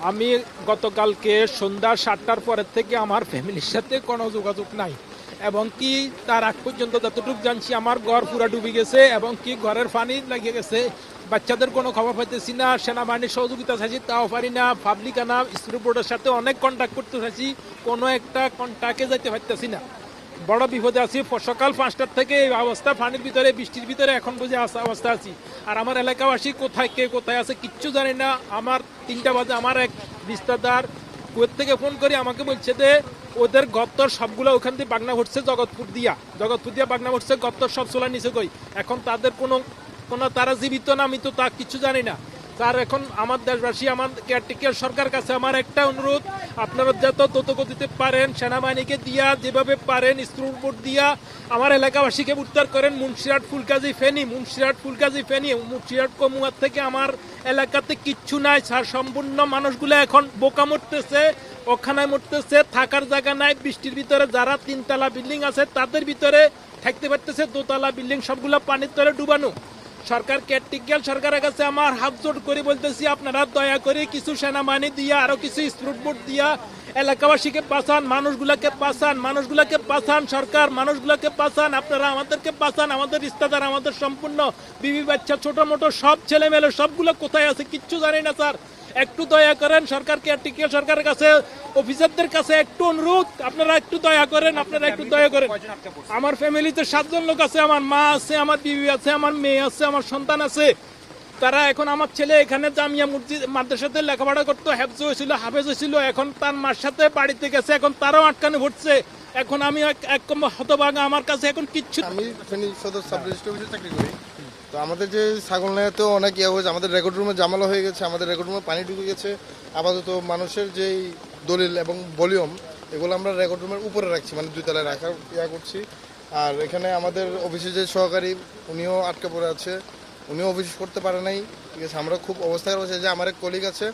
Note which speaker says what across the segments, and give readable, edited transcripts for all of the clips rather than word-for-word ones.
Speaker 1: আমি গতকালকে সন্ধ্যা 7টার পরের থেকে আমার ফ্যামিলির সাথে কোনো যোগাযোগ নাই, এবং কি তার আগ পর্যন্ত যতটুকু জানছি আমার ঘর পুরো ডুবে গেছে, এবং কি ঘরের পানি লেগে গেছে। বাচ্চাদের কোনো খবর পাইতেছি না, সেনাবাহিনীর সহযোগিতা চাইছি তাও পারি না, পাবলিক আনা স্কুল বোর্ডের সাথে অনেক কন্ট্যাক্ট করতে চাইছি, কোনো একটা কন্ট্যাক্টে যাইতে পারতেছি না। বড় বিপদে আছি। সকাল 5টার থেকে এই অবস্থা, পানির ভিতরে বৃষ্টির ভিতরে এখন বুঝে অবস্থা আছি। আর আমার এলাকাবাসী কোথায় কে কোথায় আছে কিচ্ছু জানি না। আমার 3টা বাজে আমার এক রিশতেদার কুয়েত থেকে ফোন করে আমাকে বলছে যে ওদের গত্তর সবগুলো ওখান থেকে বাগনা ঘটছে, জগৎপুর দিয়া বাগনা ঘটছে, গত্তর সব চোলা নিচে কই। এখন তাদের কোনো তারা জীবিত না আমি তো তা কিছু জানি না। তার এখন আমার দেশবাসী, আমার কেয়ারটেকার সরকার কাছে আমার একটা অনুরোধ, আপনারা যত দ্রুতগতিতে পারেন সেনাবাহিনীকে দিয়া যেভাবে পারেন স্ক্রুর বোর্ড দিয়া আমার এলাকাবাসীকে উদ্ধার করেন। মুন্সিরহাট ফুলকাজি ফেনী মুন্সিরহাট কমুয়ার থেকে আমার এলাকাতে কিচ্ছু নাই স্যার। সম্পূর্ণ মানুষগুলো এখন বোকা মরতেছে, ওখানে মরতেছে, থাকার জায়গা নাই। বৃষ্টির ভিতরে যারা 3তলা বিল্ডিং আছে তাদের ভিতরে থাকতে পারতেছে, 2তলা বিল্ডিং সবগুলো পানির তলে ডুবানো। সরকার কেয়ারটেকার সরকারের কাছে আমার হাত জোড় করে বলতেছি, আপনারা দয়া করে কিছু সেনাবাহিনী দিয়া আরো কিছু স্ক্রুট বোর্ড দিয়া এলাকাবাসীকে বাঁচান, মানুষগুলাকে বাঁচান সরকার, মানুষগুলাকে বাঁচান, আপনারা আমাদেরকে বাঁচান। আমাদের রিশতেদার, আমাদের সম্পূর্ণ বিবি বাচ্চা ছোট মোটো সব ছেলে মেলে সবগুলো কোথায় আছে কিচ্ছু জানি না স্যার। একটু দয়া করেন সরকার, কেয়ারটেকার সরকারের কাছে, অফিসারদের কাছে একটু অনুরোধ, আপনারা একটু দয়া করেন। আমার ফ্যামিলিতে 7 জন লোক আছে, আমার মা আছে, আমার বিবি আছে, আমার মেয়ে আছে, আমার সন্তান আছে। তারা এখন, আমার ছেলে এখানে জামিয়া মসজিদ মাদ্রাসাতে লেখাপড়া করতো, হাফেজ হয়েছিল, এখন তার মার সাথে বাড়িতে গেছে, এখন তারাও আটকানো ঘটছে। এখন আমি এক হতভাগা, আমার কাছে এখন কিচ্ছু।
Speaker 2: আমি ফেনী সদর সাব রেজিস্ট্রি অফিসে চাকরি করি। তো আমাদের যে ছাগল নেওয়াতেও অনেক হয়েছে, আমাদের রেকর্ড রুমে জামালা হয়ে গেছে, আমাদের রেকর্ড রুমে পানি ঢুকে গেছে। আপাতত মানুষের যেই দলিল এবং ভলিউম এগুলো আমরা রেকর্ড রুমের উপরে রাখছি, মানে 2 তলায় রাখার করছি। আর এখানে আমাদের অফিসে যে সহকারী উনিও আটকে পড়ে আছে, উনিও অফিস করতে পারে নাই। ঠিক আছে, আমরা খুব অবস্থায় রয়েছে। যে আমার এক কলিগ আছে,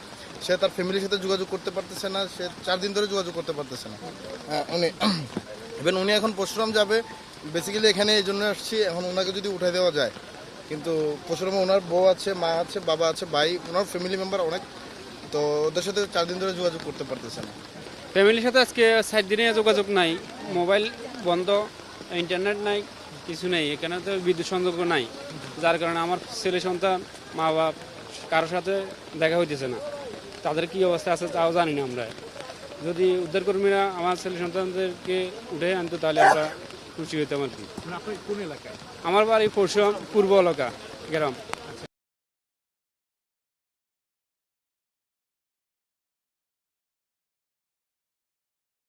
Speaker 2: সে তার ফ্যামিলির সাথে যোগাযোগ করতে পারতেছে না, সে 4 দিন ধরে যোগাযোগ করতে পারতেছে না। উনি এখন পরশুরাম যাবে, বেসিক্যালি এখানে এই জন্য আসছি। এখন ওনাকে যদি উঠাই দেওয়া যায়, কিন্তু পরশুরামে ওনার বউ আছে, মা আছে, বাবা আছে, ভাই, ওনার ফ্যামিলি মেম্বার অনেক, তো ওদের সাথে 4 দিন ধরে যোগাযোগ করতে পারতেছে না।
Speaker 3: ফ্যামিলির সাথে আজকে 7 দিনে যোগাযোগ নাই, মোবাইল বন্ধ, ইন্টারনেট নাই, কিছু নেই। এখানে তো বিদ্যুৎ সংযোগ নাই, যার কারণে আমার ছেলে সন্তান, মা বাপ কারোর সাথে দেখা হইতেছে না। তাদের কি অবস্থা আছে তাও জানি না আমরা। যদি উদ্ধারকর্মীরা আমার ছেলে সন্তানদেরকে উঠে আনতো তাহলে আমরা খুশি হইতাম আর কি।
Speaker 1: কোন এলাকায়?
Speaker 3: আমার বাড়ি পরশুরাম পূর্ব এলাকা গ্রাম।